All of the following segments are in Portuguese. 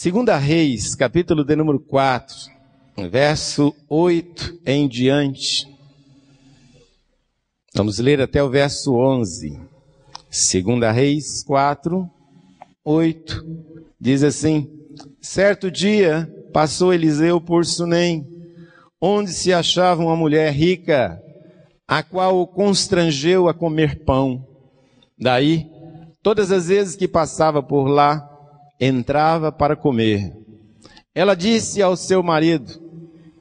Segunda Reis, capítulo de número 4, verso 8 em diante. Vamos ler até o verso 11. Segunda Reis 4, 8, diz assim: certo dia passou Eliseu por Sunem, onde se achava uma mulher rica, a qual o constrangeu a comer pão. Daí, todas as vezes que passava por lá, entrava para comer. Ela disse ao seu marido: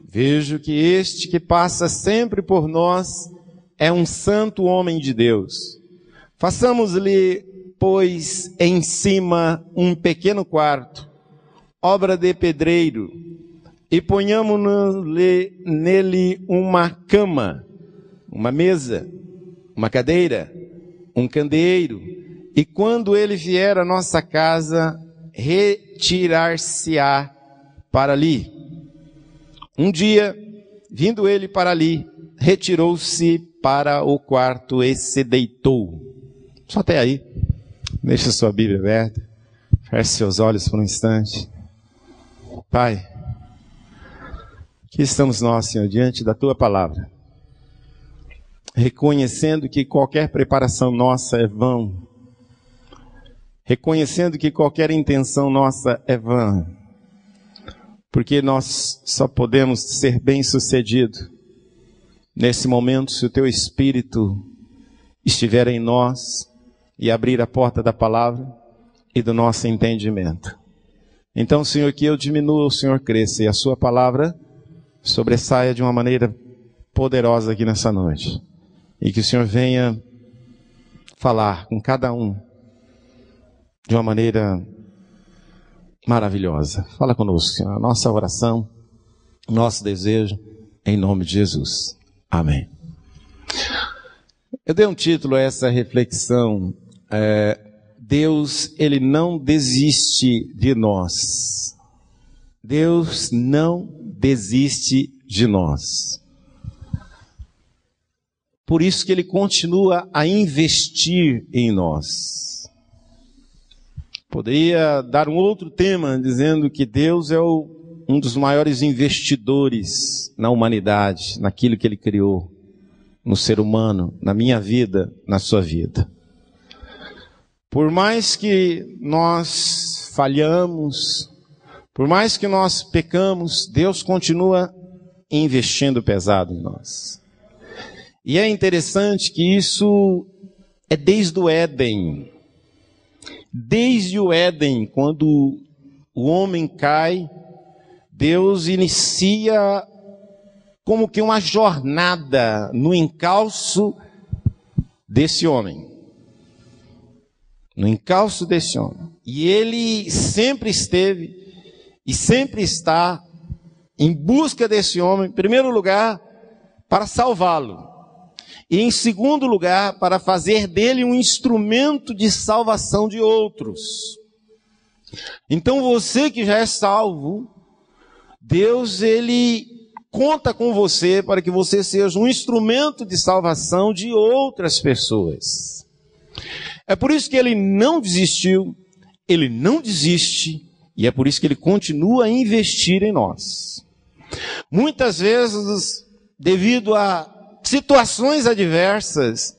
vejo que este que passa sempre por nós é um santo homem de Deus. Façamos-lhe, pois, em cima um pequeno quarto, obra de pedreiro, e ponhamos-lhe nele uma cama, uma mesa, uma cadeira, um candeeiro, e quando ele vier à nossa casa, retirar-se-á para ali. Um dia, vindo ele para ali, retirou-se para o quarto e se deitou. Só até aí. Deixa sua Bíblia aberta. Feche seus olhos por um instante. Pai, aqui estamos nós, Senhor, diante da Tua palavra, reconhecendo que qualquer preparação nossa é vão, reconhecendo que qualquer intenção nossa é vã, porque nós só podemos ser bem-sucedidos nesse momento se o Teu Espírito estiver em nós e abrir a porta da palavra e do nosso entendimento. Então, Senhor, que eu diminua, o Senhor cresça e a Sua palavra sobressaia de uma maneira poderosa aqui nessa noite. E que o Senhor venha falar com cada um de uma maneira maravilhosa. Fala conosco, Senhor. A nossa oração, nosso desejo, em nome de Jesus. Amém. Eu dei um título a essa reflexão. Deus, Ele não desiste de nós. Deus não desiste de nós. Por isso que Ele continua a investir em nós. Poderia dar um outro tema dizendo que Deus é um dos maiores investidores na humanidade, naquilo que Ele criou, no ser humano, na minha vida, na sua vida. Por mais que nós falhamos, por mais que nós pecamos, Deus continua investindo pesado em nós. E é interessante que isso é desde o Éden. Desde o Éden, quando o homem cai, Deus inicia como que uma jornada no encalço desse homem. No encalço desse homem. E ele sempre esteve e sempre está em busca desse homem, em primeiro lugar, para salvá-lo. E em segundo lugar, para fazer dele um instrumento de salvação de outros. Então você que já é salvo, Deus, Ele conta com você para que você seja um instrumento de salvação de outras pessoas. É por isso que Ele não desistiu, Ele não desiste, e é por isso que Ele continua a investir em nós. Muitas vezes, devido a situações adversas,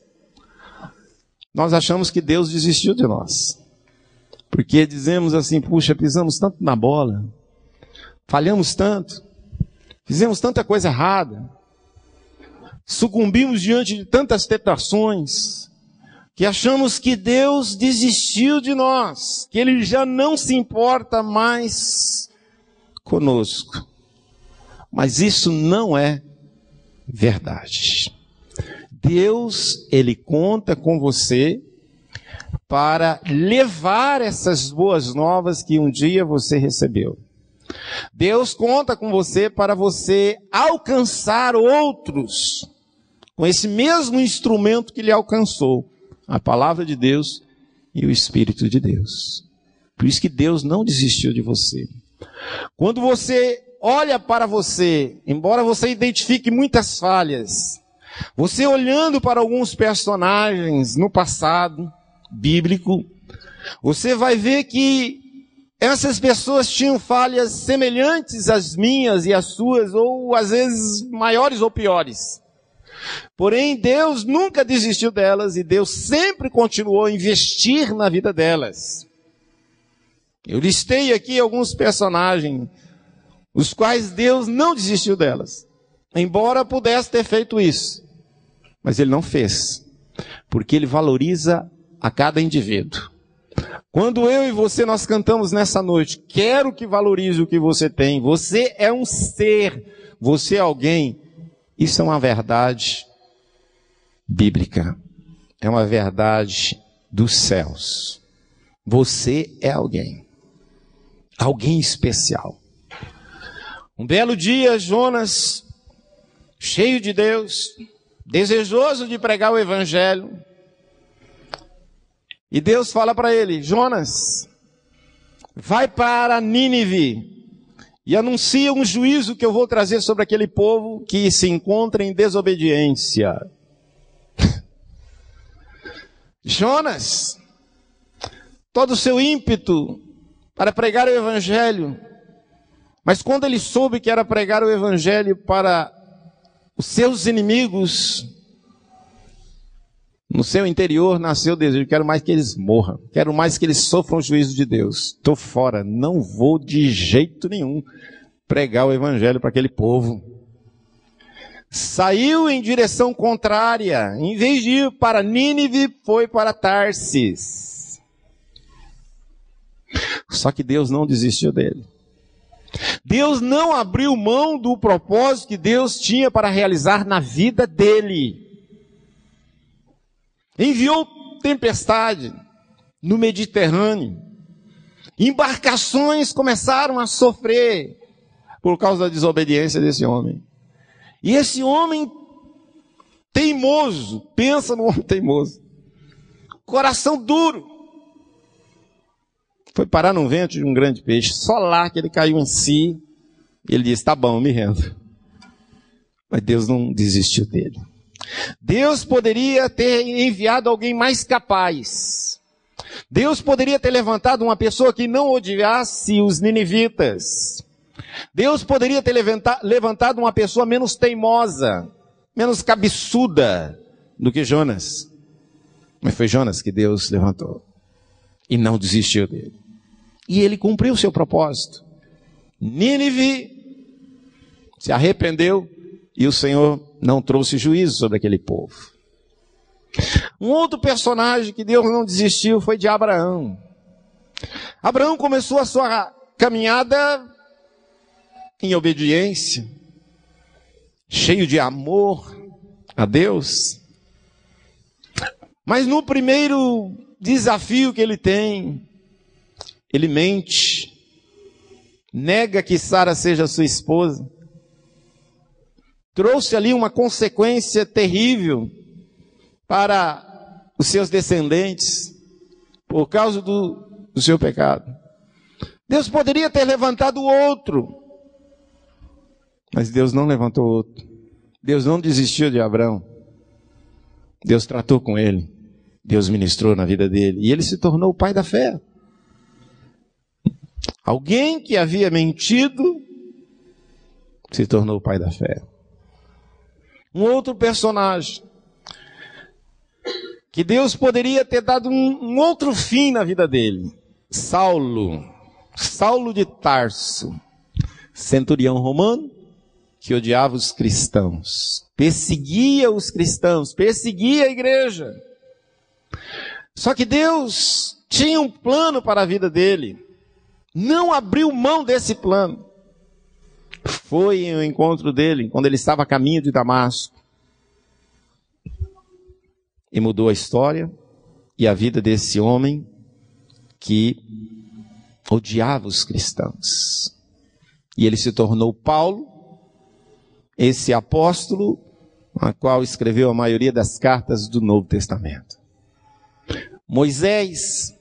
nós achamos que Deus desistiu de nós. Porque dizemos assim: puxa, pisamos tanto na bola, falhamos tanto, fizemos tanta coisa errada, sucumbimos diante de tantas tentações, que achamos que Deus desistiu de nós, que Ele já não se importa mais conosco. Mas isso não é verdade. Deus, Ele conta com você para levar essas boas novas que um dia você recebeu. Deus conta com você para você alcançar outros com esse mesmo instrumento que Ele alcançou, a palavra de Deus e o Espírito de Deus. Por isso que Deus não desistiu de você. Quando você olha para você, embora você identifique muitas falhas, você olhando para alguns personagens no passado bíblico, você vai ver que essas pessoas tinham falhas semelhantes às minhas e às suas, ou às vezes maiores ou piores. Porém, Deus nunca desistiu delas e Deus sempre continuou a investir na vida delas. Eu listei aqui alguns personagens, os quais Deus não desistiu delas, embora pudesse ter feito isso. Mas Ele não fez, porque Ele valoriza a cada indivíduo. Quando eu e você nós cantamos nessa noite, quero que valorize o que você tem. Você é um ser, você é alguém. Isso é uma verdade bíblica. É uma verdade dos céus. Você é alguém. Alguém especial. Um belo dia, Jonas, cheio de Deus, desejoso de pregar o evangelho, e Deus fala para ele: Jonas, vai para Nínive e anuncia um juízo que eu vou trazer sobre aquele povo que se encontra em desobediência. Jonas, todo o seu ímpeto para pregar o evangelho, mas quando ele soube que era pregar o evangelho para os seus inimigos, no seu interior nasceu o desejo: quero mais que eles morram, quero mais que eles sofram o juízo de Deus. Estou fora, não vou de jeito nenhum pregar o evangelho para aquele povo. Saiu em direção contrária, em vez de ir para Nínive, foi para Tarsis. Só que Deus não desistiu dele. Deus não abriu mão do propósito que Deus tinha para realizar na vida dele. Enviou tempestade no Mediterrâneo. Embarcações começaram a sofrer por causa da desobediência desse homem. E esse homem teimoso, pensa no homem teimoso, coração duro, foi parar num ventre de um grande peixe. Só lá que ele caiu em si, ele disse: tá bom, me rendo. Mas Deus não desistiu dele. Deus poderia ter enviado alguém mais capaz. Deus poderia ter levantado uma pessoa que não odiasse os ninivitas. Deus poderia ter levantado uma pessoa menos teimosa, menos cabeçuda do que Jonas. Mas foi Jonas que Deus levantou e não desistiu dele. E ele cumpriu o seu propósito. Nínive se arrependeu e o Senhor não trouxe juízo sobre aquele povo. Um outro personagem que Deus não desistiu foi de Abraão. Abraão começou a sua caminhada em obediência, cheio de amor a Deus. Mas no primeiro desafio que ele tem, ele mente, nega que Sara seja sua esposa. Trouxe ali uma consequência terrível para os seus descendentes, por causa do seu pecado. Deus poderia ter levantado outro, mas Deus não levantou outro. Deus não desistiu de Abraão. Deus tratou com ele. Deus ministrou na vida dele. E ele se tornou o pai da fé. Alguém que havia mentido se tornou o pai da fé. Um outro personagem que Deus poderia ter dado um outro fim na vida dele. Saulo de Tarso, centurião romano, que odiava os cristãos, perseguia os cristãos, perseguia a igreja. Só que Deus tinha um plano para a vida dele, não abriu mão desse plano. Foi ao encontro dele, quando ele estava a caminho de Damasco, e mudou a história e a vida desse homem que odiava os cristãos. E ele se tornou Paulo, esse apóstolo, a qual escreveu a maioria das cartas do Novo Testamento. Moisés,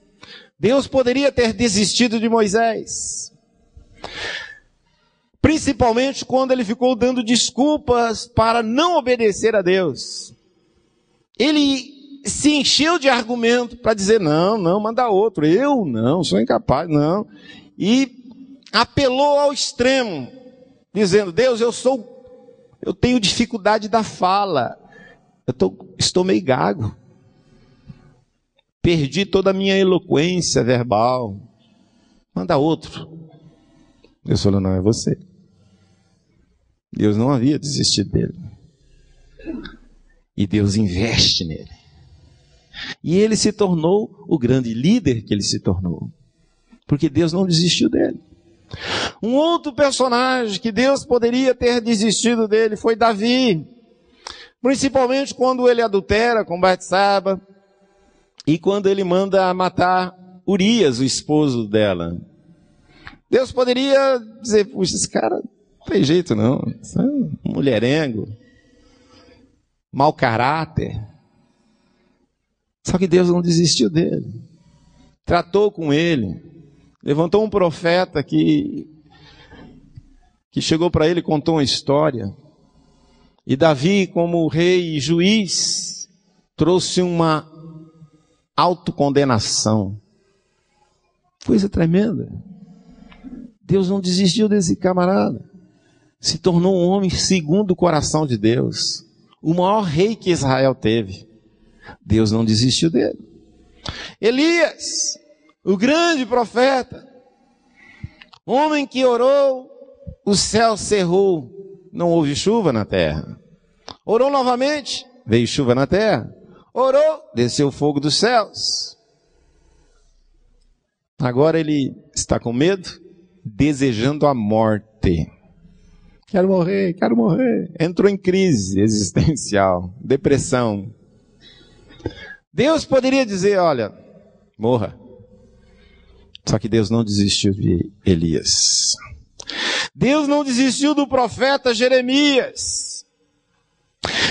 Deus poderia ter desistido de Moisés, principalmente quando ele ficou dando desculpas para não obedecer a Deus. Ele se encheu de argumento para dizer: não, manda outro, eu não, sou incapaz, não. e apelou ao extremo, dizendo: Deus, eu tenho dificuldade da fala, estou meio gago, perdi toda a minha eloquência verbal, manda outro. Deus falou: não, é você. Deus não havia desistido dele. E Deus investe nele. E ele se tornou o grande líder que ele se tornou, porque Deus não desistiu dele. Um outro personagem que Deus poderia ter desistido dele foi Davi, principalmente quando ele adultera com Batseba e quando ele manda matar Urias, o esposo dela. Deus poderia dizer: puxa, esse cara não tem jeito não, isso é um mulherengo, mau caráter. Só que Deus não desistiu dele, tratou com ele, levantou um profeta que chegou para ele e contou uma história. E Davi, como rei e juiz, trouxe uma autocondenação. Coisa tremenda. Deus não desistiu desse camarada. Se tornou um homem segundo o coração de Deus. O maior rei que Israel teve. Deus não desistiu dele. Elias, o grande profeta, homem que orou, o céu cerrou, não houve chuva na terra. Orou novamente, veio chuva na terra. Orou, desceu fogo dos céus. Agora ele está com medo, desejando a morte. Quero morrer, quero morrer. Entrou em crise existencial, depressão. Deus poderia dizer: olha, morra. Só que Deus não desistiu de Elias. Deus não desistiu do profeta Jeremias.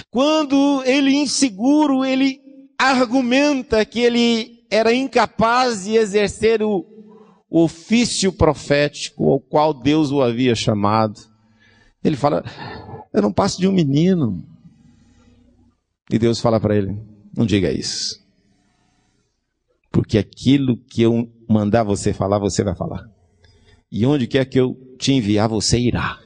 Quando ele, inseguro, ele argumenta que ele era incapaz de exercer o ofício profético ao qual Deus o havia chamado. Ele fala: eu não passo de um menino. E Deus fala para ele: não diga isso. Porque aquilo que eu mandar você falar, você vai falar. E onde quer que eu te enviar, você irá.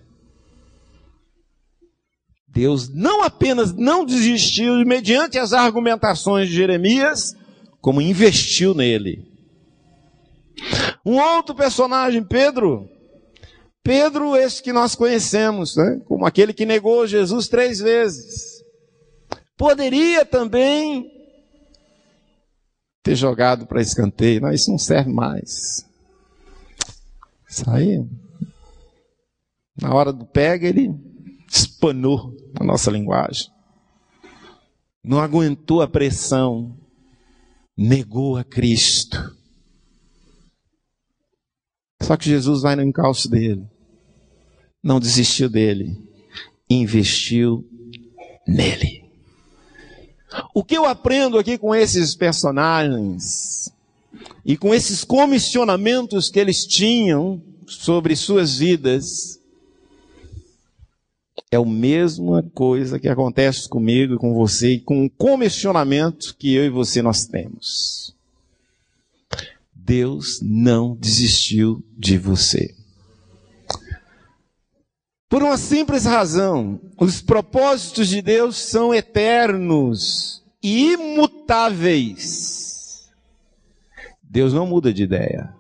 Deus não apenas não desistiu mediante as argumentações de Jeremias, como investiu nele. Um outro personagem, Pedro. Pedro, esse que nós conhecemos, né? Como aquele que negou Jesus 3 vezes. Poderia também ter jogado para escanteio. Não, isso não serve mais. Isso aí, na hora do pega, ele espanou a nossa linguagem. Não aguentou a pressão. Negou a Cristo. Só que Jesus vai no encalço dele. Não desistiu dele. Investiu nele. O que eu aprendo aqui com esses personagens e com esses comissionamentos que eles tinham sobre suas vidas é a mesma coisa que acontece comigo e com você e com o comissionamento que eu e você nós temos. Deus não desistiu de você. Por uma simples razão, os propósitos de Deus são eternos e imutáveis. Deus não muda de ideia.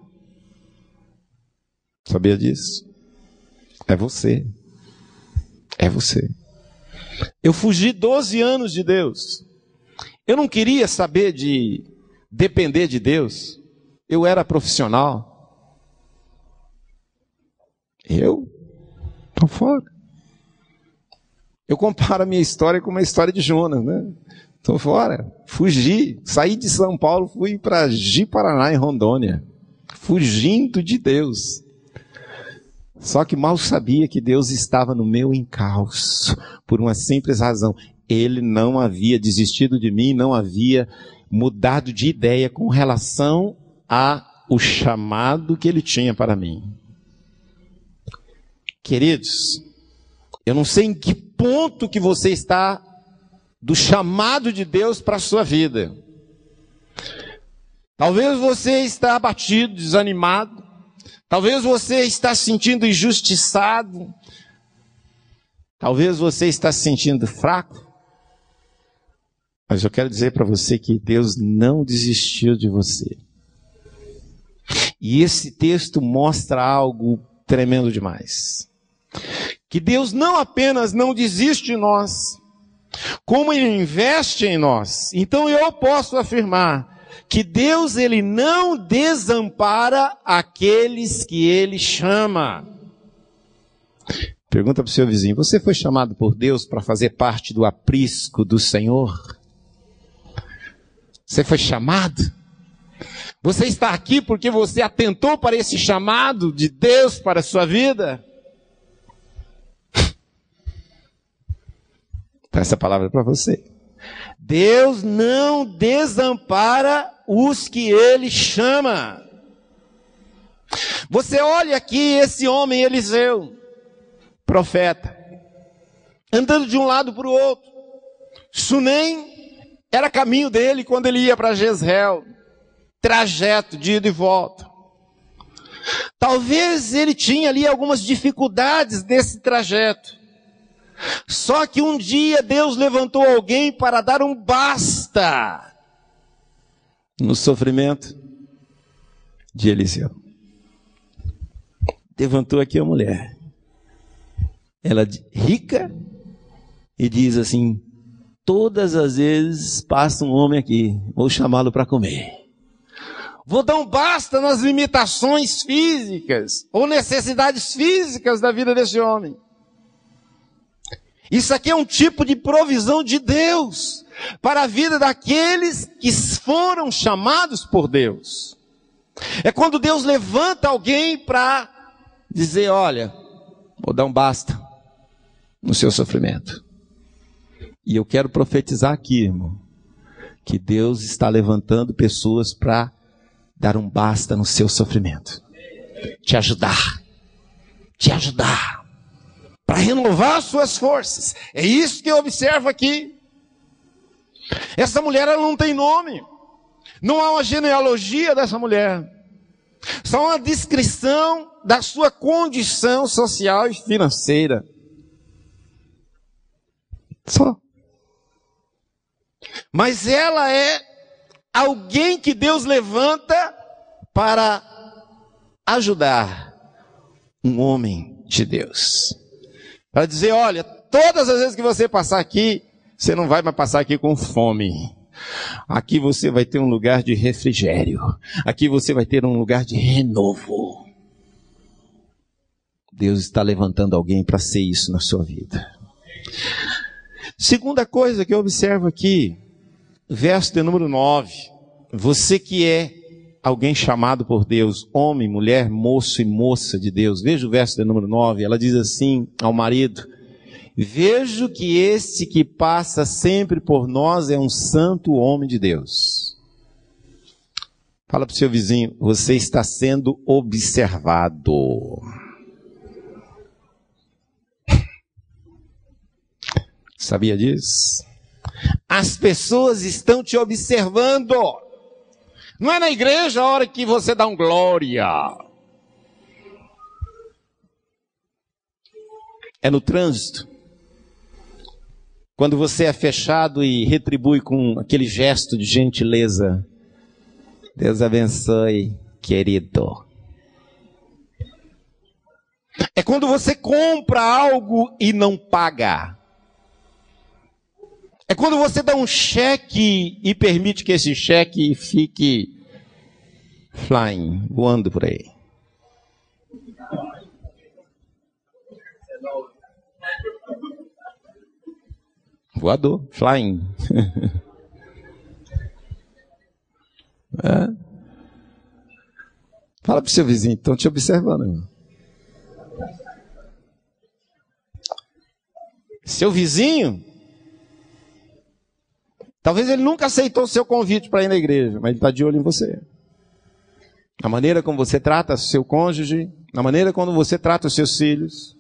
Sabia disso? É você. É você. Eu fugi 12 anos de Deus. Eu não queria saber de depender de Deus. Eu era profissional. Estou fora. Eu comparo a minha história com uma história de Jonas, né? Estou fora. Fugi. Saí de São Paulo, fui para Ji-Paraná, em Rondônia. Fugindo de Deus. Só que mal sabia que Deus estava no meu encalço. Por uma simples razão. Ele não havia desistido de mim, não havia mudado de ideia com relação ao chamado que ele tinha para mim. Queridos, eu não sei em que ponto que você está do chamado de Deus para a sua vida. Talvez você está abatido, desanimado. Talvez você está se sentindo injustiçado. Talvez você está se sentindo fraco. Mas eu quero dizer para você que Deus não desistiu de você. E esse texto mostra algo tremendo demais. Que Deus não apenas não desiste de nós, como Ele investe em nós. Então eu posso afirmar que Deus, Ele não desampara aqueles que Ele chama. Pergunta para o seu vizinho: você foi chamado por Deus para fazer parte do aprisco do Senhor? Você foi chamado? Você está aqui porque você atentou para esse chamado de Deus para a sua vida? Essa palavra é para você. Deus não desampara os que Ele chama. Você olha aqui esse homem Eliseu, profeta, andando de um lado para o outro. Sunem era caminho dele quando ele ia para Jezreel. Trajeto de ida e volta. Talvez ele tinha ali algumas dificuldades nesse trajeto. Só que um dia Deus levantou alguém para dar um basta no sofrimento de Eliseu. Levantou aqui a mulher. Ela rica e diz assim: todas as vezes passa um homem aqui, vou chamá-lo para comer. Vou dar um basta nas limitações físicas ou necessidades físicas da vida desse homem. Isso aqui é um tipo de provisão de Deus para a vida daqueles que foram chamados por Deus. É quando Deus levanta alguém para dizer: olha, vou dar um basta no seu sofrimento. E eu quero profetizar aqui, irmão, que Deus está levantando pessoas para dar um basta no seu sofrimento. Te ajudar. Para renovar suas forças. É isso que eu observo aqui. Essa mulher, ela não tem nome. Não há uma genealogia dessa mulher. Só uma descrição da sua condição social e financeira. Só. Mas ela é alguém que Deus levanta para ajudar um homem de Deus. Para dizer: olha, todas as vezes que você passar aqui, você não vai mais passar aqui com fome. Aqui você vai ter um lugar de refrigério. Aqui você vai ter um lugar de renovo. Deus está levantando alguém para ser isso na sua vida. Segunda coisa que eu observo aqui, verso de número 9. Você que é alguém chamado por Deus, homem, mulher, moço e moça de Deus. Veja o verso de número 9, ela diz assim ao marido: vejo que este que passa sempre por nós é um santo homem de Deus. Fala para o seu vizinho: você está sendo observado. Sabia disso? As pessoas estão te observando. Não é na igreja a hora que você dá um glória. É no trânsito. Quando você é fechado e retribui com aquele gesto de gentileza: Deus abençoe, querido. É quando você compra algo e não paga. É quando você dá um cheque e permite que esse cheque fique flying, voando por aí. Voador, flying. É. Fala para o seu vizinho, estão te observando, irmão. Seu vizinho, talvez ele nunca aceitou o seu convite para ir na igreja, mas ele está de olho em você. Na maneira como você trata seu cônjuge, na maneira como você trata os seus filhos,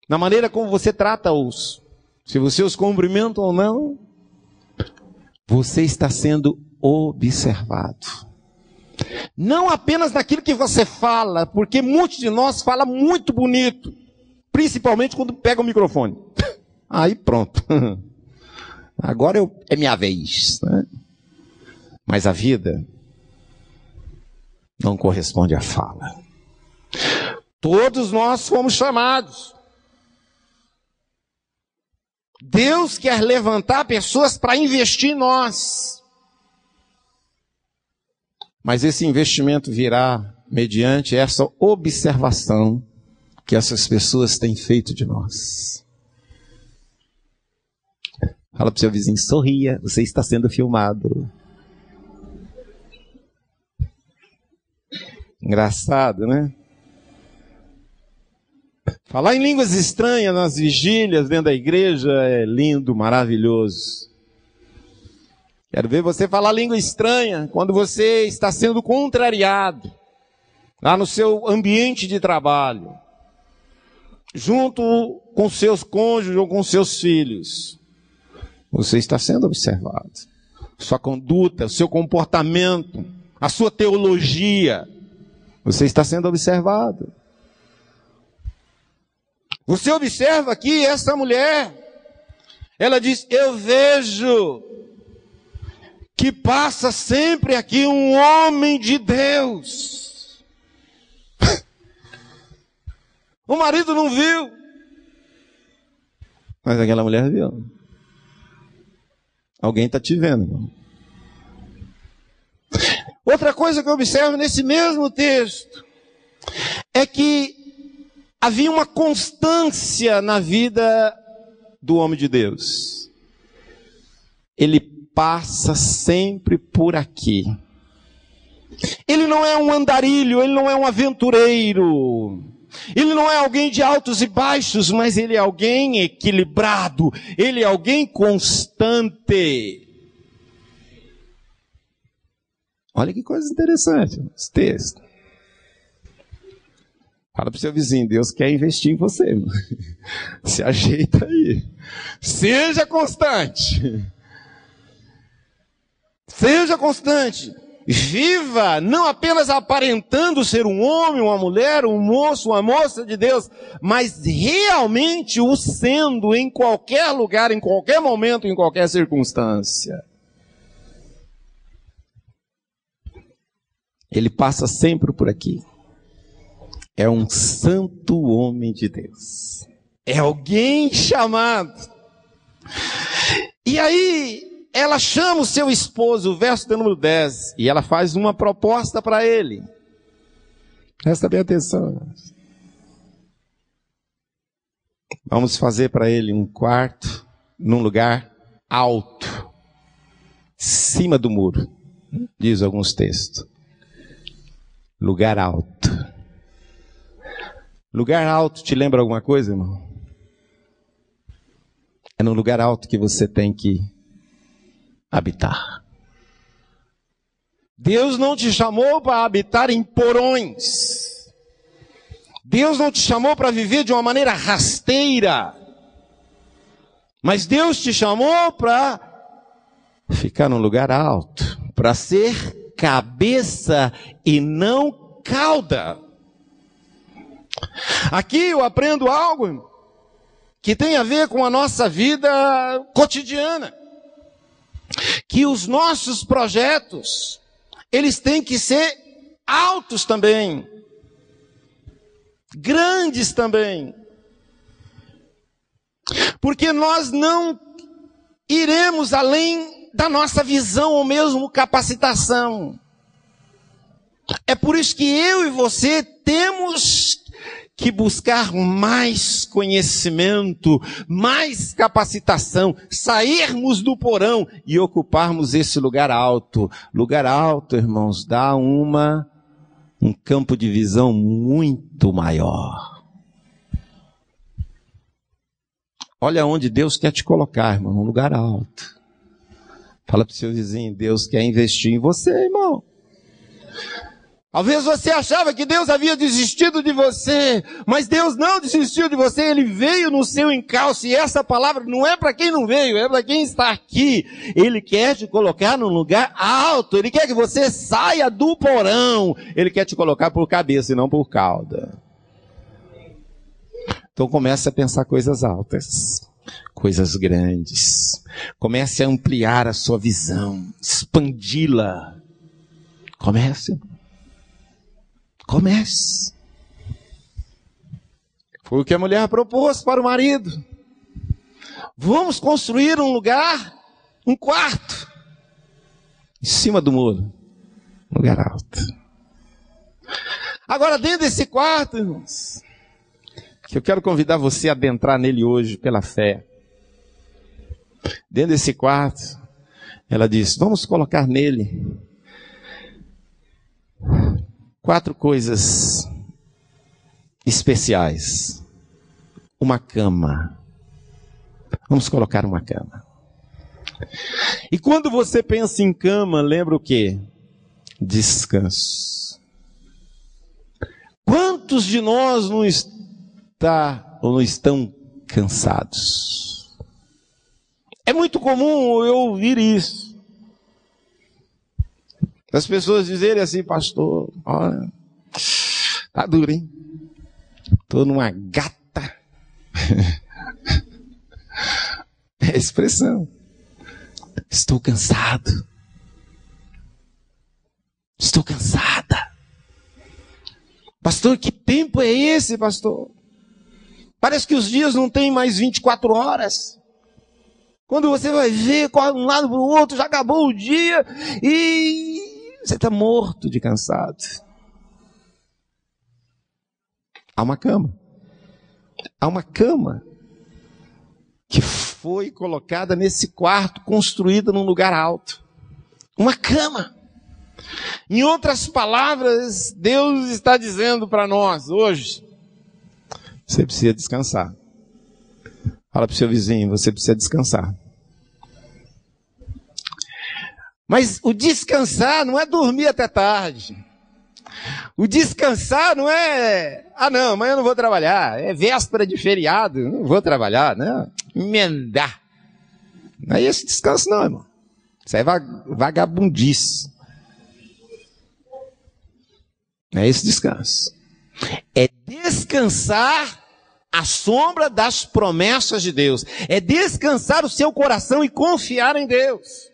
na maneira como você trata-os, se você os cumprimenta ou não, você está sendo observado. Não apenas naquilo que você fala, porque muitos de nós falam muito bonito, principalmente quando pega o microfone. Aí pronto. Agora é minha vez. Né? Mas a vida não corresponde à fala. Todos nós fomos chamados. Deus quer levantar pessoas para investir em nós. Mas esse investimento virá mediante essa observação que essas pessoas têm feito de nós. Fala para o seu vizinho, sorria, você está sendo filmado. Engraçado, né? Falar em línguas estranhas nas vigílias dentro da igreja é lindo, maravilhoso. Quero ver você falar língua estranha quando você está sendo contrariado lá no seu ambiente de trabalho, junto com seus cônjuges ou com seus filhos. Você está sendo observado. Sua conduta, o seu comportamento, a sua teologia, você está sendo observado. Você observa aqui essa mulher, ela diz, eu vejo que passa sempre aqui um homem de Deus. O marido não viu, mas aquela mulher viu. Alguém está te vendo, irmão. Outra coisa que eu observo nesse mesmo texto é que havia uma constância na vida do homem de Deus. Ele passa sempre por aqui. Ele não é um andarilho, ele não é um aventureiro. Ele não é alguém de altos e baixos, mas ele é alguém equilibrado. Ele é alguém constante. Olha que coisa interessante esse texto. Fala para o seu vizinho, Deus quer investir em você. Mano. Se ajeita aí. Seja constante. Seja constante. Viva, não apenas aparentando ser um homem, uma mulher, um moço, uma moça de Deus, mas realmente o sendo em qualquer lugar, em qualquer momento, em qualquer circunstância. Ele passa sempre por aqui. É um santo homem de Deus. É alguém chamado. E aí, ela chama o seu esposo, o verso de número 10, e ela faz uma proposta para ele. Presta bem atenção. Vamos fazer para ele um quarto num lugar alto, cima do muro, diz alguns textos. Lugar alto. Lugar alto te lembra alguma coisa, irmão? É no lugar alto que você tem que habitar. Deus não te chamou para habitar em porões. Deus não te chamou para viver de uma maneira rasteira. Mas Deus te chamou para ficar num lugar alto, para ser cabeça e não cauda. Aqui eu aprendo algo que tem a ver com a nossa vida cotidiana. Que os nossos projetos, eles têm que ser altos também. Grandes também. Porque nós não iremos além da nossa visão ou mesmo capacitação. É por isso que eu e você temos que buscar mais conhecimento, mais capacitação, sairmos do porão e ocuparmos esse lugar alto. Lugar alto, irmãos, dá um campo de visão muito maior. Olha onde Deus quer te colocar, irmão, num lugar alto. Fala para o seu vizinho, Deus quer investir em você, irmão. Talvez você achava que Deus havia desistido de você, mas Deus não desistiu de você, Ele veio no seu encalço, e essa palavra não é para quem não veio, é para quem está aqui. Ele quer te colocar num lugar alto, Ele quer que você saia do porão, Ele quer te colocar por cabeça e não por cauda. Então comece a pensar coisas altas, coisas grandes, comece a ampliar a sua visão, expandi-la, comece. Foi o que a mulher propôs para o marido. Vamos construir um lugar, um quarto, em cima do muro, um lugar alto. Agora, dentro desse quarto, irmãos, que eu quero convidar você a adentrar nele hoje pela fé. Dentro desse quarto, ela disse, vamos colocar nele 4 coisas especiais. Uma cama. Vamos colocar uma cama. E quando você pensa em cama, lembra o quê? Descanso. Quantos de nós não estão cansados? É muito comum eu ouvir isso. As pessoas dizerem assim, pastor, olha, tá duro, hein? Tô numa gata. É a expressão. Estou cansado. Estou cansada. Pastor, que tempo é esse, pastor? Parece que os dias não têm mais 24 horas. Quando você vai ver, corre de um lado para o outro, já acabou o dia e você está morto de cansado. Há uma cama. Há uma cama que foi colocada nesse quarto, construída num lugar alto. Uma cama. Em outras palavras, Deus está dizendo para nós hoje, você precisa descansar. Fala para o seu vizinho, você precisa descansar. Mas o descansar não é dormir até tarde. O descansar não é, não, amanhã eu não vou trabalhar. É véspera de feriado, não vou trabalhar, né? Emendar. Não é esse descanso não, irmão. Isso é vagabundice. Não é esse descanso. É descansar à sombra das promessas de Deus. É descansar o seu coração e confiar em Deus.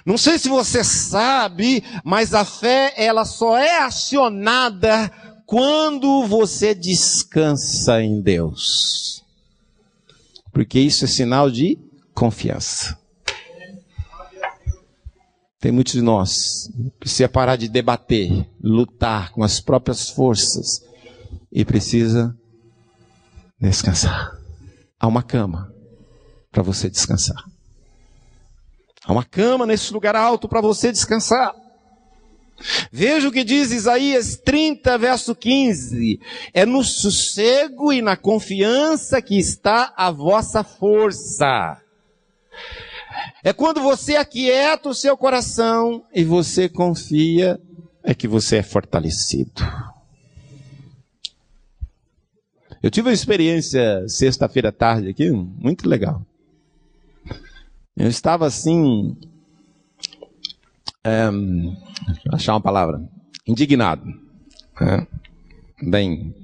Não sei se você sabe, mas a fé, ela só é acionada quando você descansa em Deus. Porque isso é sinal de confiança. Tem muitos de nós que precisa parar de debater, lutar com as próprias forças e precisa descansar. Há uma cama para você descansar. Há uma cama nesse lugar alto para você descansar. Veja o que diz Isaías 30, verso 15. É no sossego e na confiança que está a vossa força. É quando você aquieta o seu coração e você confia, é que você é fortalecido. Eu tive uma experiência sexta-feira à tarde aqui, muito legal. Eu estava assim, achar uma palavra, indignado, né? Bem,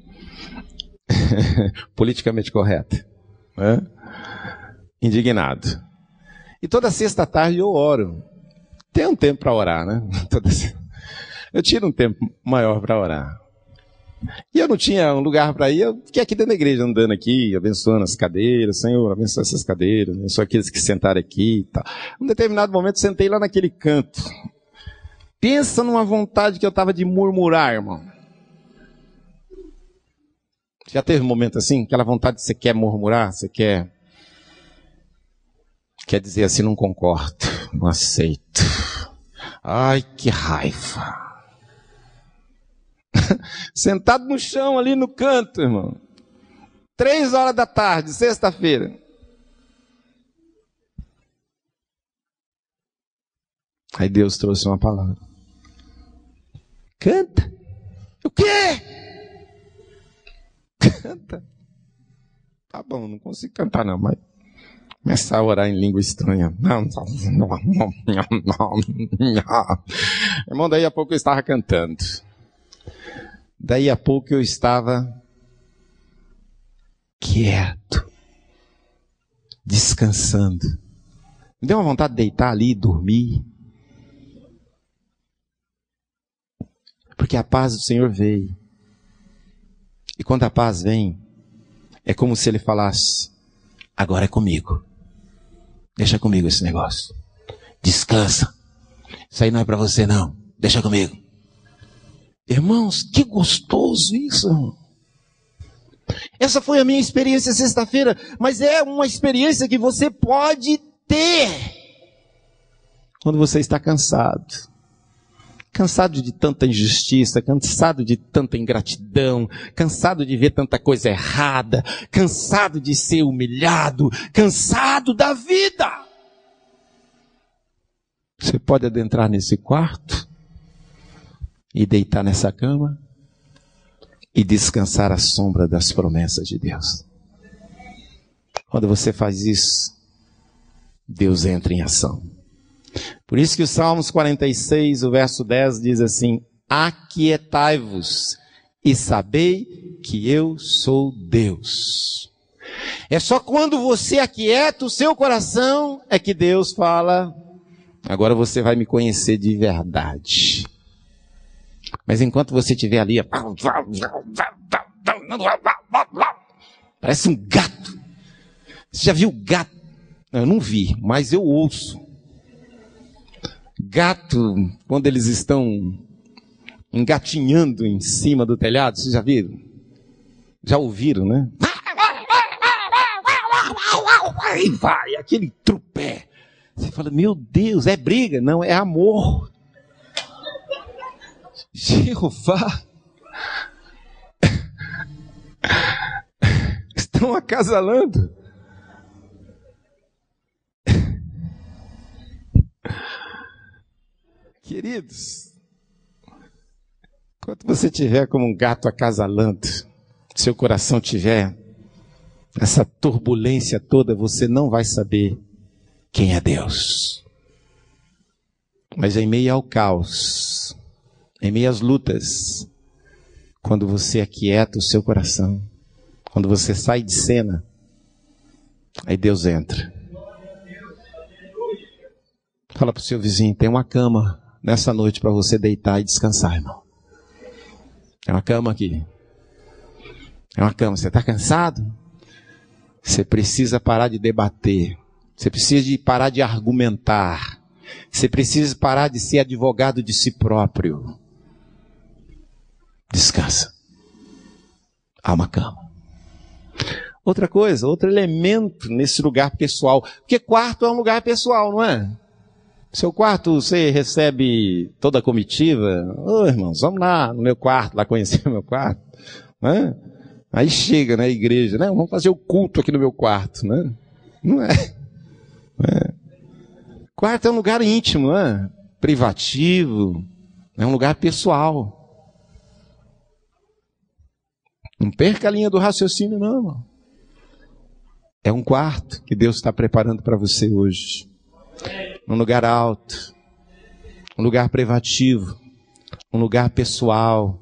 politicamente correto, né? Indignado. E toda sexta à tarde eu oro. Tem um tempo para orar, né? Eu tiro um tempo maior para orar. E eu não tinha um lugar para ir, eu fiquei aqui dentro da igreja, andando aqui, abençoando as cadeiras. Senhor, abençoa essas cadeiras, abençoa aqueles que sentaram aqui e tal. Em um determinado momento, sentei lá naquele canto. Pensa numa vontade que eu estava de murmurar, irmão. Já teve um momento assim? Aquela vontade que você quer murmurar, você quer dizer assim, não concordo, não aceito. Ai, que raiva. Sentado no chão ali no canto, irmão. 3 horas da tarde, sexta-feira. Aí Deus trouxe uma palavra. Canta. O quê? Canta. Tá bom, não consigo cantar não, mas começar a orar em língua estranha. Irmão, daí a pouco eu estava cantando. Daí a pouco eu estava quieto, descansando. Me deu uma vontade de deitar ali e dormir. Porque a paz do Senhor veio. E quando a paz vem, é como se Ele falasse: agora é comigo. Deixa comigo esse negócio. Descansa. Isso aí não é para você não. Deixa comigo. Irmãos, que gostoso isso, irmão. Essa foi a minha experiência sexta-feira, mas é uma experiência que você pode ter quando você está cansado. Cansado de tanta injustiça, cansado de tanta ingratidão, cansado de ver tanta coisa errada, cansado de ser humilhado, cansado da vida. Você pode adentrar nesse quarto e deitar nessa cama e descansar à sombra das promessas de Deus. Quando você faz isso, Deus entra em ação. Por isso que o Salmos 46, o verso 10 diz assim: aquietai-vos e sabei que eu sou Deus. É só quando você aquieta o seu coração é que Deus fala: agora você vai me conhecer de verdade. Mas enquanto você estiver ali, parece um gato. Você já viu gato? Não, eu não vi, mas eu ouço. Gato, quando eles estão engatinhando em cima do telhado, vocês já viram? Já ouviram, né? Aí vai, aquele trupé. Você fala: meu Deus, é briga? Não, é amor. Jeová. Estão acasalando. Queridos, enquanto você estiver como um gato acasalando, seu coração tiver essa turbulência toda, você não vai saber quem é Deus. Mas em meio ao caos, em meio às lutas, quando você aquieta o seu coração, quando você sai de cena, aí Deus entra. Fala para o seu vizinho: tem uma cama nessa noite para você deitar e descansar, irmão. É uma cama aqui. É uma cama. Você está cansado? Você precisa parar de debater. Você precisa parar de argumentar. Você precisa parar de ser advogado de si próprio. Descansa. Há uma cama. Outra coisa, outro elemento nesse lugar pessoal. Porque quarto é um lugar pessoal, não é? Seu quarto, você recebe toda a comitiva. Ô, irmãos, vamos lá no meu quarto, lá conhecer o meu quarto. Né? Aí chega na igreja, né? Vamos fazer o culto aqui no meu quarto. Né? Não é. Quarto é um lugar íntimo, né? Privativo. É um lugar pessoal. Não perca a linha do raciocínio, não, irmão. É um quarto que Deus está preparando para você hoje. Um lugar alto, um lugar privativo, um lugar pessoal.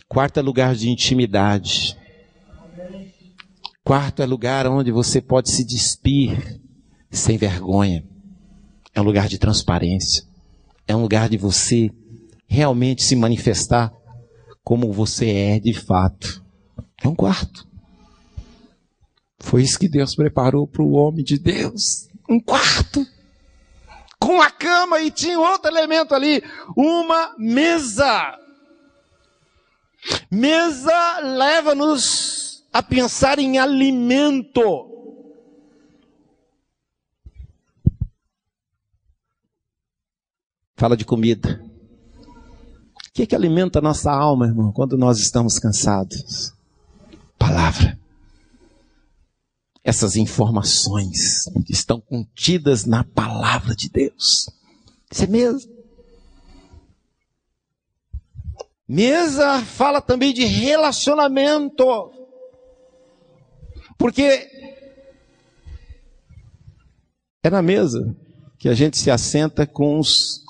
Quarto é lugar de intimidade. Quarto é lugar onde você pode se despir sem vergonha. É um lugar de transparência. É um lugar de você realmente se manifestar como você é de fato. É um quarto. Foi isso que Deus preparou para o homem de Deus. Um quarto. Com a cama, e tinha outro elemento ali, uma mesa. Mesa leva-nos a pensar em alimento. Fala de comida. O que alimenta a nossa alma, irmão, quando nós estamos cansados? Palavra. Essas informações estão contidas na palavra de Deus. Isso é mesmo. Mesa fala também de relacionamento. Porque é na mesa que a gente se assenta com os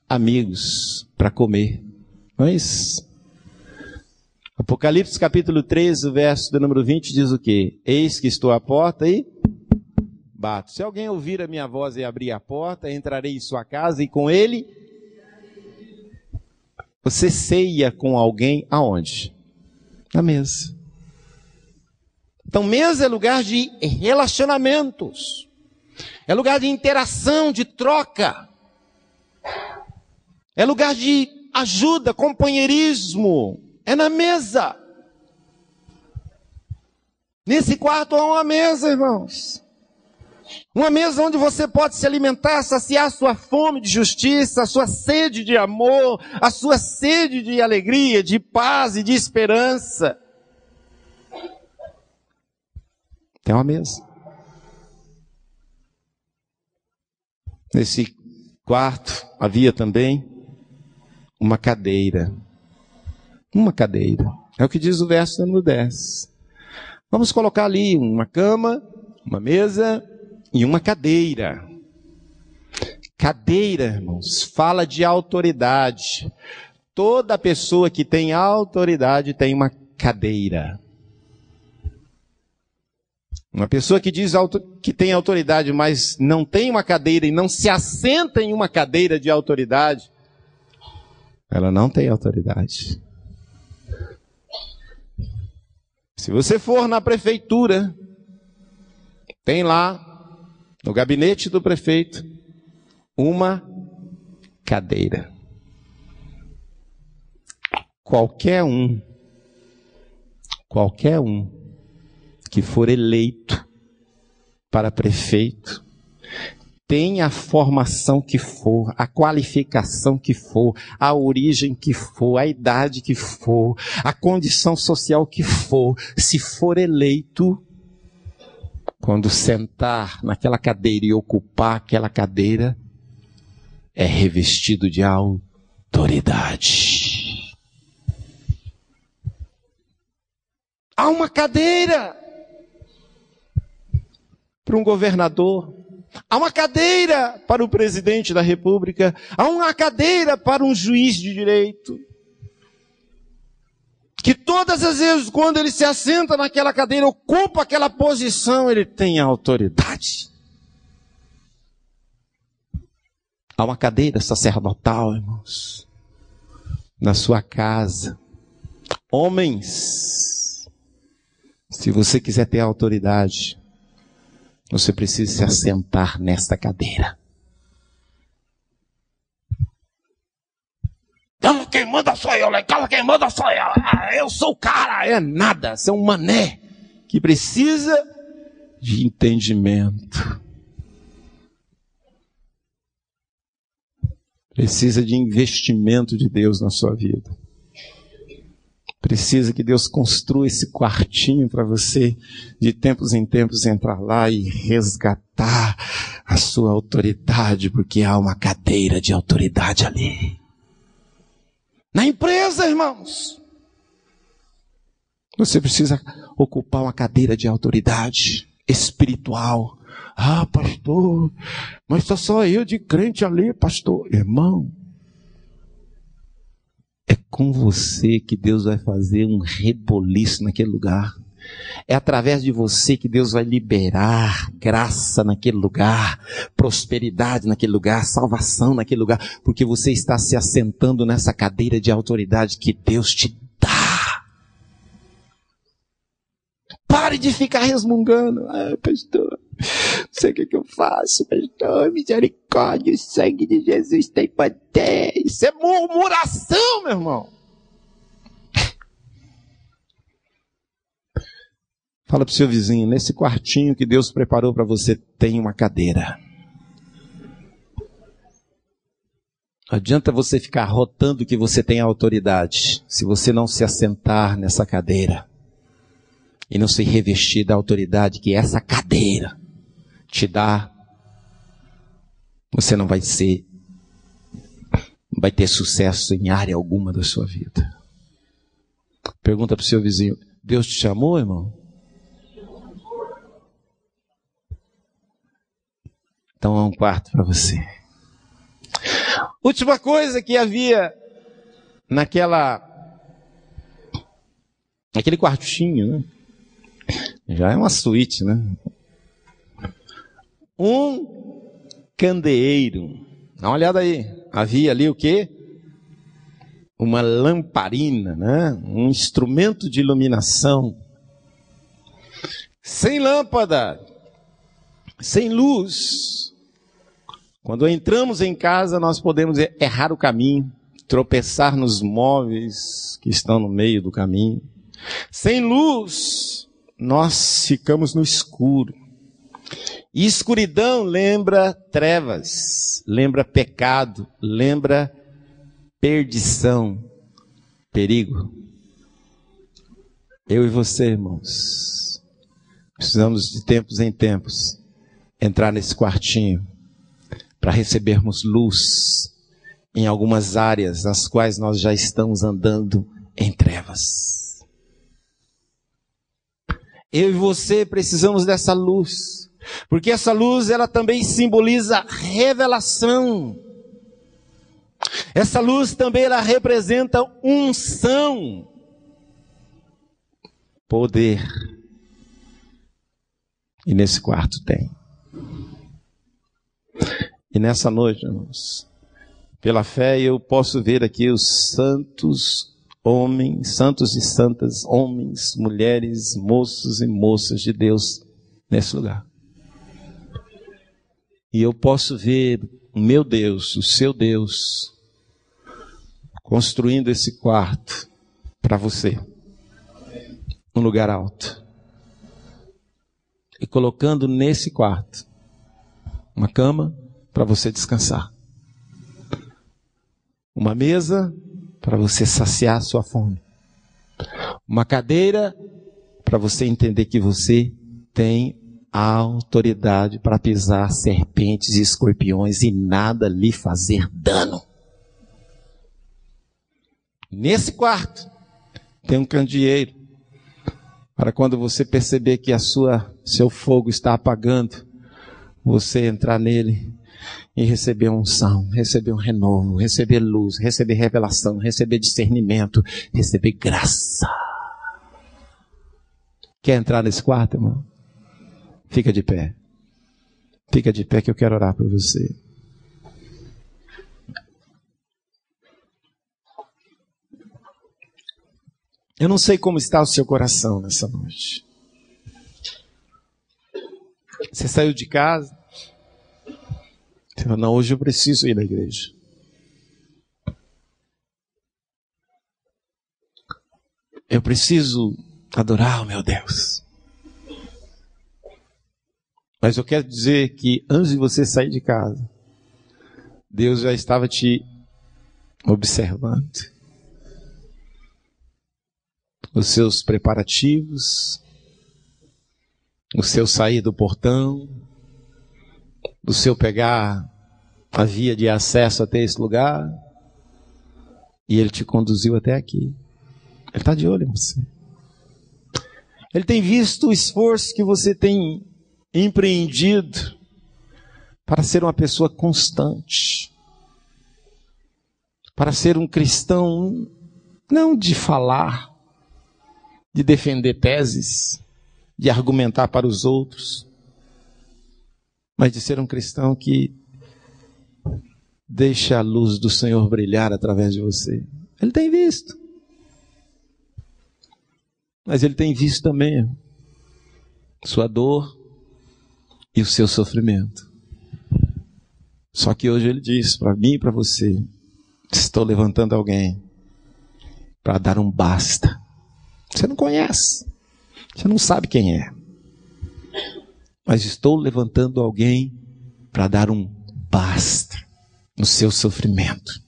amigos para comer. Não é isso? Apocalipse capítulo 13, o verso do número 20 diz o quê? Eis que estou à porta e bato. Se alguém ouvir a minha voz e abrir a porta, entrarei em sua casa e com ele... Você ceia com alguém aonde? Na mesa. Então, mesa é lugar de relacionamentos. É lugar de interação, de troca. É lugar de ajuda, companheirismo. É na mesa. Nesse quarto há uma mesa, irmãos. Uma mesa onde você pode se alimentar, saciar a sua fome de justiça, a sua sede de amor, a sua sede de alegria, de paz e de esperança. Tem uma mesa. Nesse quarto havia também uma cadeira. Uma cadeira. É o que diz o verso número 10. Vamos colocar ali uma cama, uma mesa e uma cadeira. Cadeira, irmãos, fala de autoridade. Toda pessoa que tem autoridade tem uma cadeira. Uma pessoa que diz que tem autoridade, mas não tem uma cadeira e não se assenta em uma cadeira de autoridade, ela não tem autoridade. Se você for na prefeitura, tem lá, no gabinete do prefeito, uma cadeira. Qualquer um que for eleito para prefeito, tem a formação que for, a qualificação que for, a origem que for, a idade que for, a condição social que for, se for eleito, quando sentar naquela cadeira e ocupar aquela cadeira, é revestido de autoridade. Há uma cadeira para um governador, há uma cadeira para o presidente da República, há uma cadeira para um juiz de direito, que todas as vezes quando ele se assenta naquela cadeira, ocupa aquela posição, ele tem autoridade. Há uma cadeira sacerdotal, irmãos, na sua casa. Homens, se você quiser ter autoridade, você precisa se assentar nesta cadeira. Então quem manda sou eu, lá em casa quem manda sou eu. Eu sou o cara, é nada, você é um mané que precisa de entendimento. Precisa de investimento de Deus na sua vida. Precisa que Deus construa esse quartinho para você, de tempos em tempos, entrar lá e resgatar a sua autoridade, porque há uma cadeira de autoridade ali. Na empresa, irmãos, você precisa ocupar uma cadeira de autoridade espiritual. Ah, pastor, mas está só eu de crente ali, pastor. Irmão, é com você que Deus vai fazer um reboliço naquele lugar. É através de você que Deus vai liberar graça naquele lugar, prosperidade naquele lugar, salvação naquele lugar, porque você está se assentando nessa cadeira de autoridade que Deus te dá. Pare de ficar resmungando. Ah, pastor, não sei o que eu faço, pastor, misericórdia, o sangue de Jesus tem poder. Isso é murmuração, meu irmão. Fala para o seu vizinho, nesse quartinho que Deus preparou para você, tem uma cadeira. Não adianta você ficar rotando que você tem autoridade, se você não se assentar nessa cadeira e não se revestir da autoridade que essa cadeira te dá, você não vai ter sucesso em área alguma da sua vida. Pergunta para o seu vizinho: Deus te chamou, irmão? Então é um quarto para você. Última coisa que havia naquele quartinho, né? Já é uma suíte, né? Um candeeiro. Dá uma olhada aí. Havia ali o quê? Uma lamparina, né? Um instrumento de iluminação. Sem lâmpada, sem luz. Quando entramos em casa, nós podemos errar o caminho, tropeçar nos móveis que estão no meio do caminho. Sem luz, nós ficamos no escuro. E escuridão lembra trevas, lembra pecado, lembra perdição, perigo. Eu e você, irmãos, precisamos de tempos em tempos entrar nesse quartinho para recebermos luz em algumas áreas nas quais nós já estamos andando em trevas. Eu e você precisamos dessa luz, porque essa luz ela também simboliza revelação. Essa luz também ela representa unção, poder. E nesse quarto tem. E nessa noite, irmãos, pela fé eu posso ver aqui os santos homens, santos e santas, homens, mulheres, moços e moças de Deus nesse lugar. E eu posso ver o meu Deus, o seu Deus, construindo esse quarto para você, um lugar alto. E colocando nesse quarto uma cama para você descansar. Uma mesa para você saciar a sua fome. Uma cadeira para você entender que você tem a autoridade para pisar serpentes e escorpiões e nada lhe fazer dano. Nesse quarto tem um candeeiro para quando você perceber que seu fogo está apagando, você entrar nele e receber unção, receber um renovo, receber luz, receber revelação, receber discernimento, receber graça. Quer entrar nesse quarto, irmão? Fica de pé. Fica de pé que eu quero orar por você. Eu não sei como está o seu coração nessa noite. Você saiu de casa? Você falou, não, hoje eu preciso ir na igreja. Eu preciso adorar o meu Deus. Mas eu quero dizer que antes de você sair de casa, Deus já estava te observando. Os seus preparativos, o seu sair do portão, o seu pegar a via de acesso até esse lugar, e Ele te conduziu até aqui. Ele está de olho em você. Ele tem visto o esforço que você tem empreendido para ser uma pessoa constante, para ser um cristão não de falar, de defender teses, de argumentar para os outros, mas de ser um cristão que deixa a luz do Senhor brilhar através de você. Ele tem visto. Mas Ele tem visto também sua dor e o seu sofrimento. Só que hoje Ele diz para mim e para você, estou levantando alguém para dar um basta. Você não conhece, você não sabe quem é. Mas estou levantando alguém para dar um basta no seu sofrimento,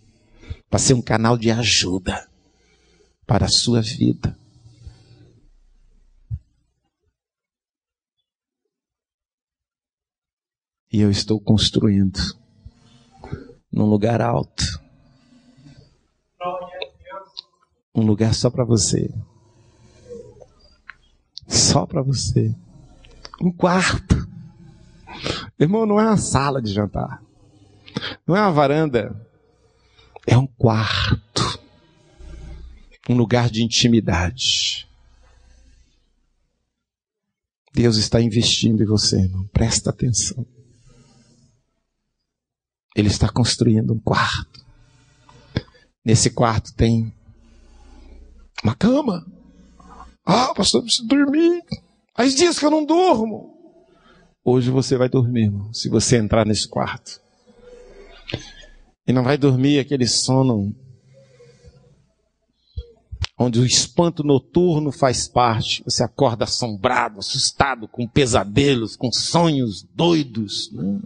para ser um canal de ajuda para a sua vida. E eu estou construindo num lugar alto um lugar só para você. Só para você. Um quarto. Irmão, não é uma sala de jantar. Não é uma varanda. É um quarto. Um lugar de intimidade. Deus está investindo em você, irmão. Presta atenção. Ele está construindo um quarto. Nesse quarto tem uma cama. Ah, pastor, eu preciso dormir. Faz dias que eu não durmo. Hoje você vai dormir, irmão, se você entrar nesse quarto. E não vai dormir aquele sono onde o espanto noturno faz parte. Você acorda assombrado, assustado, com pesadelos, com sonhos doidos. Não.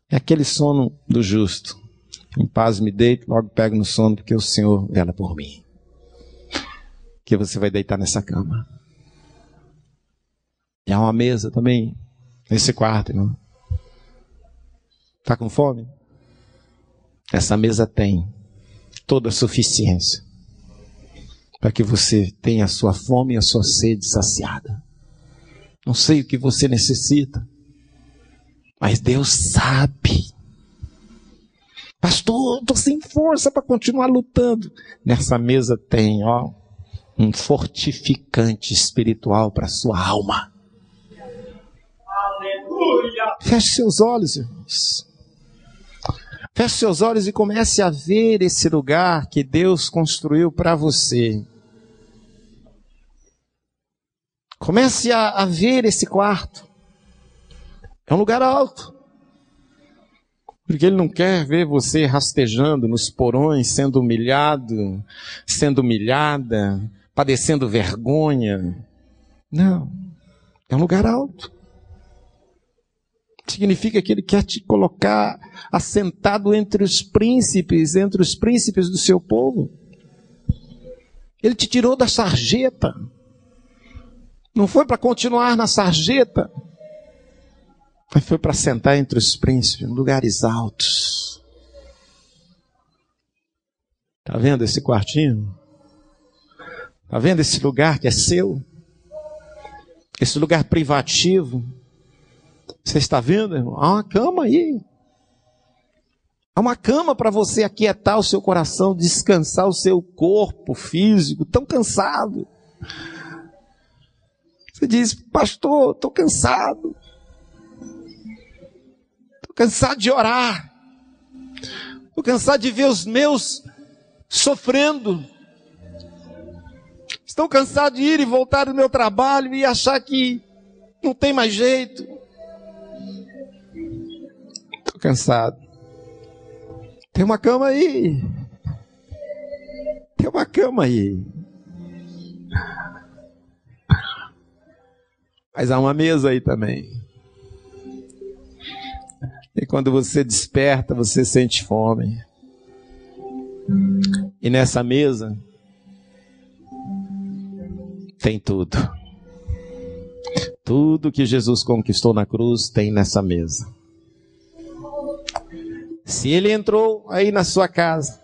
É aquele sono do justo. Em paz me deito, logo pego no sono, porque o Senhor vela por mim. Que você vai deitar nessa cama. E há uma mesa também, nesse quarto, irmão. Está com fome? Essa mesa tem toda a suficiência para que você tenha a sua fome e a sua sede saciada. Não sei o que você necessita, mas Deus sabe. Pastor, estou sem força para continuar lutando. Nessa mesa tem, um fortificante espiritual para a sua alma. Aleluia! Feche seus olhos, irmãos. Feche seus olhos e comece a ver esse lugar que Deus construiu para você. Comece a ver esse quarto. É um lugar alto. Porque Ele não quer ver você rastejando nos porões, sendo humilhado, sendo humilhada, padecendo vergonha. Não. É um lugar alto. Significa que Ele quer te colocar assentado entre os príncipes do seu povo. Ele te tirou da sarjeta. Não foi para continuar na sarjeta, mas foi para sentar entre os príncipes, em lugares altos. Está vendo esse quartinho? Está vendo esse lugar que é seu? Esse lugar privativo? Você está vendo, irmão? Há uma cama aí. Há uma cama para você aquietar o seu coração, descansar o seu corpo físico, tão cansado. Você diz, pastor, estou cansado. Estou cansado de orar. Estou cansado de ver os meus sofrendo. Estou cansado de ir e voltar do meu trabalho e achar que não tem mais jeito. Estou cansado. Tem uma cama aí. Tem uma cama aí. Mas há uma mesa aí também. E quando você desperta, você sente fome. E nessa mesa tem tudo. Tudo que Jesus conquistou na cruz tem nessa mesa. Se Ele entrou aí na sua casa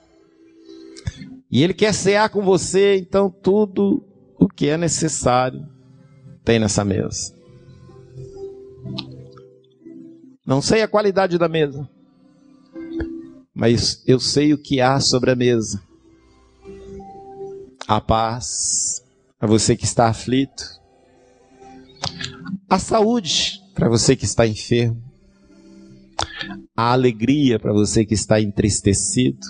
e Ele quer cear com você, então tudo o que é necessário tem nessa mesa. Não sei a qualidade da mesa, mas eu sei o que há sobre a mesa. A paz para você que está aflito, a saúde para você que está enfermo, a alegria para você que está entristecido,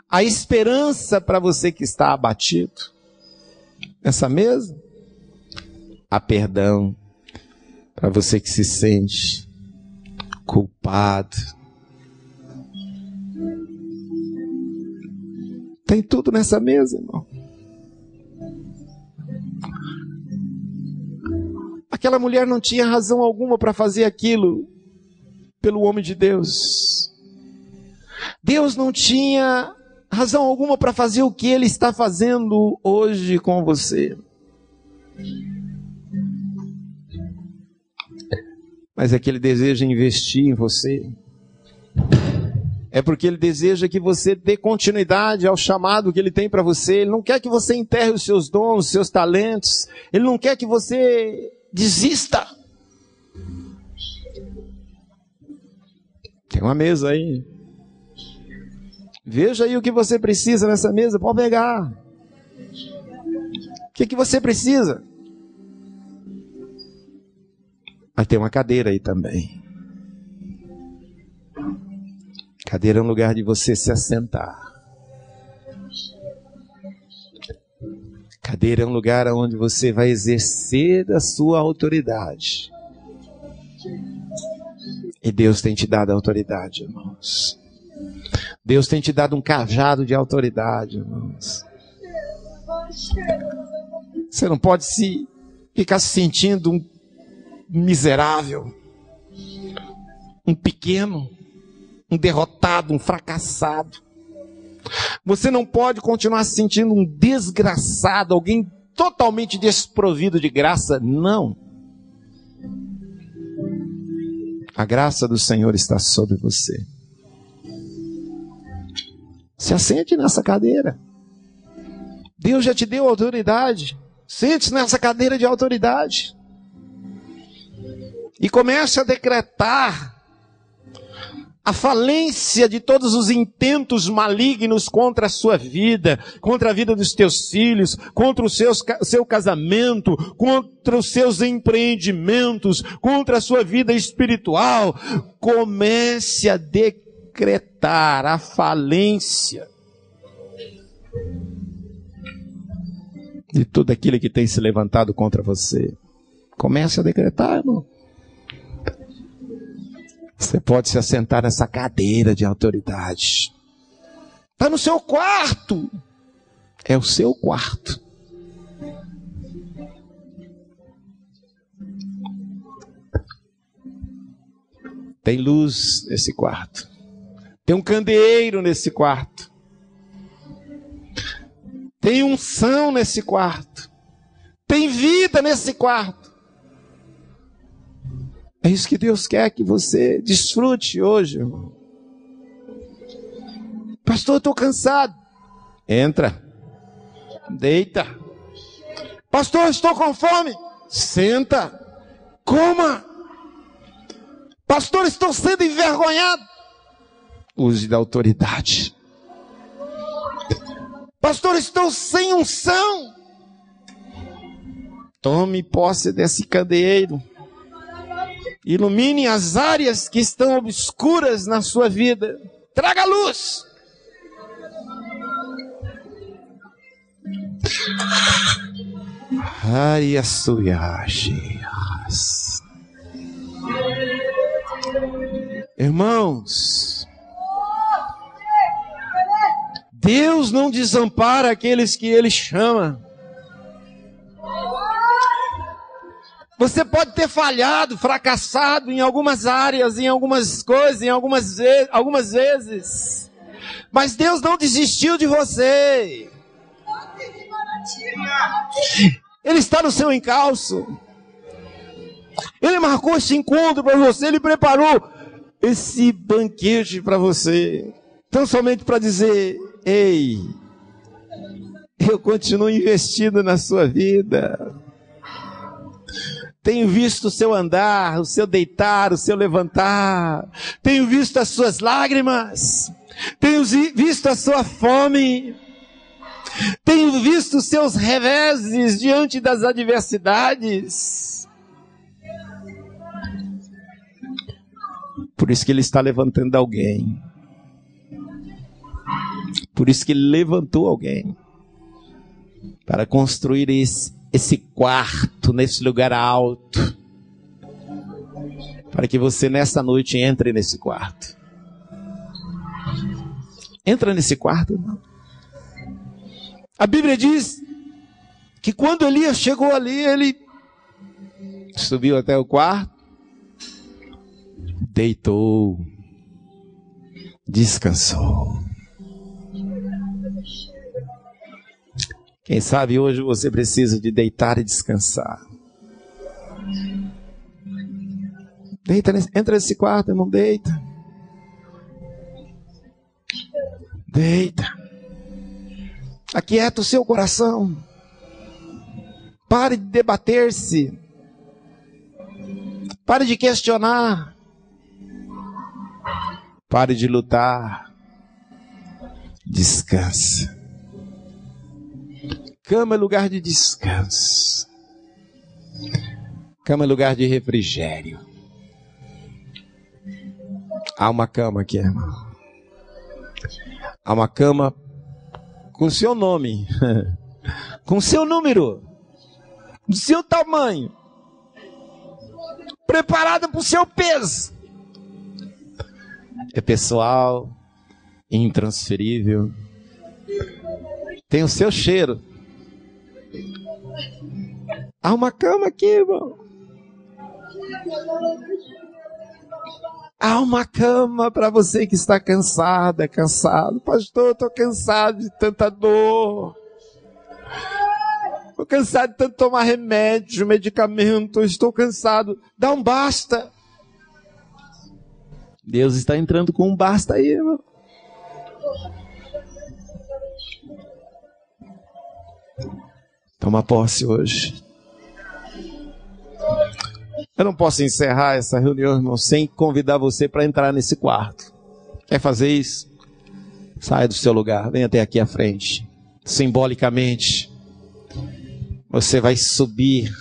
a esperança para você que está abatido. Nessa mesa, há perdão para você que se sente culpado. Tem tudo nessa mesa, irmão. Aquela mulher não tinha razão alguma para fazer aquilo pelo homem de Deus. Deus não tinha razão alguma para fazer o que Ele está fazendo hoje com você. Mas é que Ele deseja investir em você. É porque Ele deseja que você dê continuidade ao chamado que Ele tem para você. Ele não quer que você enterre os seus dons, os seus talentos. Ele não quer que você desista. Tem uma mesa aí. Veja aí o que você precisa nessa mesa. Pode pegar. O que você precisa? Mas tem uma cadeira aí também. Cadeira é um lugar de você se assentar. Cadeira é um lugar onde você vai exercer a sua autoridade. E Deus tem te dado autoridade, irmãos. Deus tem te dado um cajado de autoridade, irmãos. Você não pode ficar se sentindo um miserável, um pequeno, um derrotado, um fracassado. Você não pode continuar se sentindo um desgraçado, alguém totalmente desprovido de graça. Não. A graça do Senhor está sobre você. Se assente nessa cadeira. Deus já te deu autoridade. Sente-se nessa cadeira de autoridade. E comece a decretar a falência de todos os intentos malignos contra a sua vida, contra a vida dos teus filhos, contra o seu casamento, contra os seus empreendimentos, contra a sua vida espiritual. Comece a decretar a falência de tudo aquilo que tem se levantado contra você. Comece a decretar, irmão. Você pode se assentar nessa cadeira de autoridade. Está no seu quarto. É o seu quarto. Tem luz nesse quarto. Tem um candeeiro nesse quarto. Tem unção nesse quarto. Tem vida nesse quarto. É isso que Deus quer que você desfrute hoje, irmão. Pastor, eu estou cansado. Entra. Deita. Pastor, eu estou com fome. Senta. Coma. Pastor, estou sendo envergonhado. Use da autoridade. Pastor, estou sem unção. Tome posse desse candeeiro. Ilumine as áreas que estão obscuras na sua vida. Traga luz. Irmãos, Deus não desampara aqueles que Ele chama. Você pode ter falhado, fracassado em algumas áreas, em algumas coisas, em algumas vezes. Mas Deus não desistiu de você. Ele está no seu encalço. Ele marcou esse encontro para você. Ele preparou esse banquete para você. Tão somente para dizer: ei, eu continuo investindo na sua vida. Tenho visto o seu andar, o seu deitar, o seu levantar. Tenho visto as suas lágrimas. Tenho visto a sua fome. Tenho visto os seus reveses diante das adversidades. Por isso que Ele está levantando alguém. Por isso que Ele levantou alguém. Para construir esse quarto, nesse lugar alto, para que você nessa noite entre nesse quarto. Entra nesse quarto, irmão. A Bíblia diz que quando Elias chegou ali, ele subiu até o quarto, deitou, descansou. Quem sabe hoje você precisa de deitar e descansar. Entra nesse quarto, irmão, deita. Deita. Aquieta o seu coração. Pare de debater-se. Pare de questionar. Pare de lutar. Descansa. Cama é lugar de descanso. Cama é lugar de refrigério. Há uma cama aqui, irmão. Há uma cama com seu nome, com seu número, do seu tamanho, preparada para o seu peso. É pessoal, intransferível, tem o seu cheiro. Há uma cama aqui, irmão. Há uma cama para você que está cansado, cansado. Pastor, estou cansado de tanta dor. Estou cansado de tanto tomar remédio, medicamento. Estou cansado. Dá um basta. Deus está entrando com um basta aí, irmão. Toma posse hoje. Eu não posso encerrar essa reunião, irmão, sem convidar você para entrar nesse quarto. Quer fazer isso? Saia do seu lugar, venha até aqui à frente. Simbolicamente, você vai subir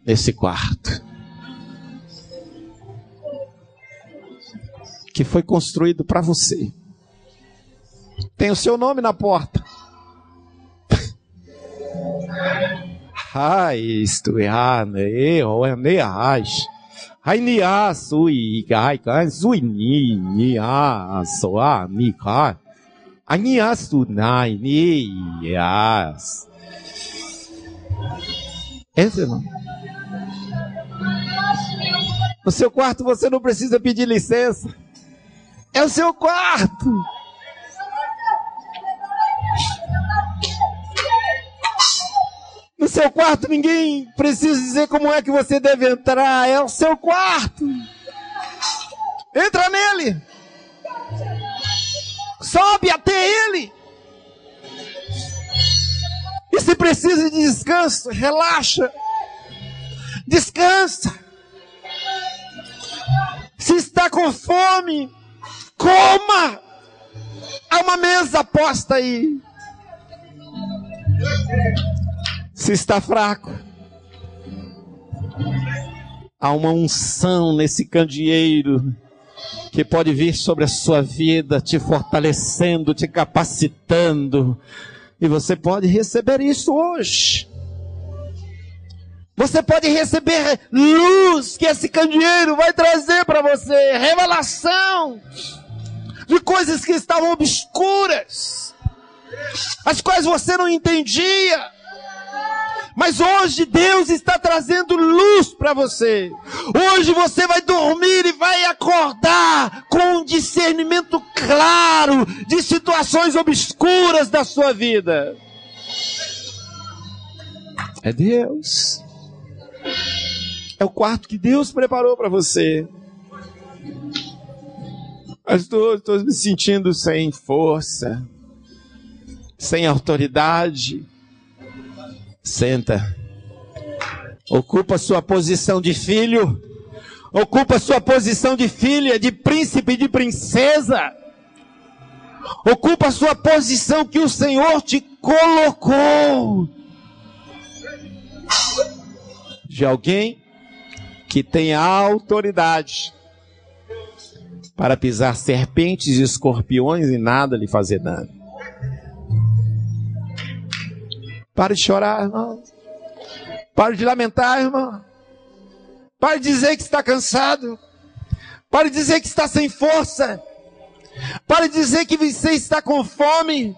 nesse quarto, que foi construído para você. Tem o seu nome na porta. Isto é ne ais. Ai ni a sui gai gai sui ni a so a ni ka. Ai ni a su nai ni as. Esse não. No seu quarto você não precisa pedir licença. É o seu quarto. No seu quarto ninguém precisa dizer como é que você deve entrar. É o seu quarto. Entra nele. Sobe até ele. E se precisa de descanso, relaxa. Descansa. Se está com fome, coma. Há uma mesa posta aí. Se está fraco, há uma unção nesse candeeiro que pode vir sobre a sua vida, te fortalecendo, te capacitando. E você pode receber isso hoje. Você pode receber luz que esse candeeiro vai trazer para você. Revelação de coisas que estavam obscuras, as quais você não entendia. Mas hoje Deus está trazendo luz para você. Hoje você vai dormir e vai acordar com um discernimento claro de situações obscuras da sua vida. É Deus. É o quarto que Deus preparou para você. Mas estou me sentindo sem força, sem autoridade. Senta. Ocupa sua posição de filho. Ocupa sua posição de filha, de príncipe e de princesa. Ocupa sua posição que o Senhor te colocou. De alguém que tem autoridade para pisar serpentes e escorpiões e nada lhe fazer dano. Pare de chorar, irmão. Pare de lamentar, irmão. Pare de dizer que está cansado. Pare de dizer que está sem força. Pare de dizer que você está com fome.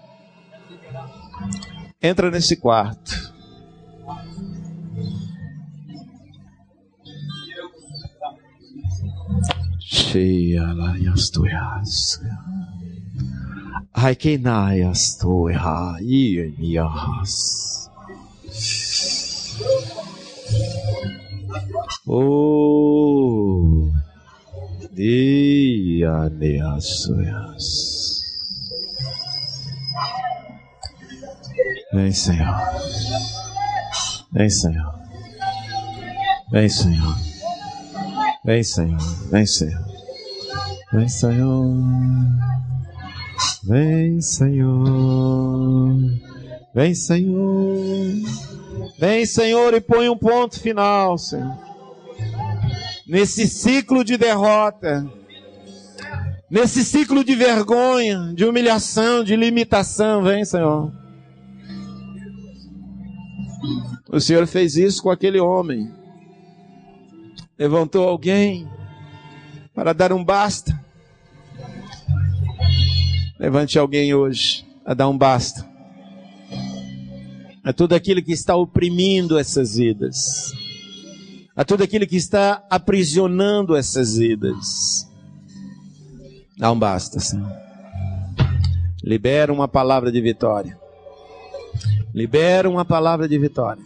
Entra nesse quarto. Cheia lá e as tuas. Ai que naias tu e nias. Oh, dia neas. Vem, Senhor. Vem, Senhor. Vem, Senhor. Vem, Senhor. Vem, Senhor. Vem, Senhor. Vem, Senhor. Vem, Senhor. Vem, Senhor, e põe um ponto final, Senhor. Nesse ciclo de derrota, nesse ciclo de vergonha, de humilhação, de limitação, vem, Senhor. O Senhor fez isso com aquele homem. Levantou alguém para dar um basta. Levante alguém hoje a dar um basta a tudo aquilo que está oprimindo essas vidas, a tudo aquilo que está aprisionando essas vidas. Dá um basta, Senhor. Libera uma palavra de vitória. Libera uma palavra de vitória.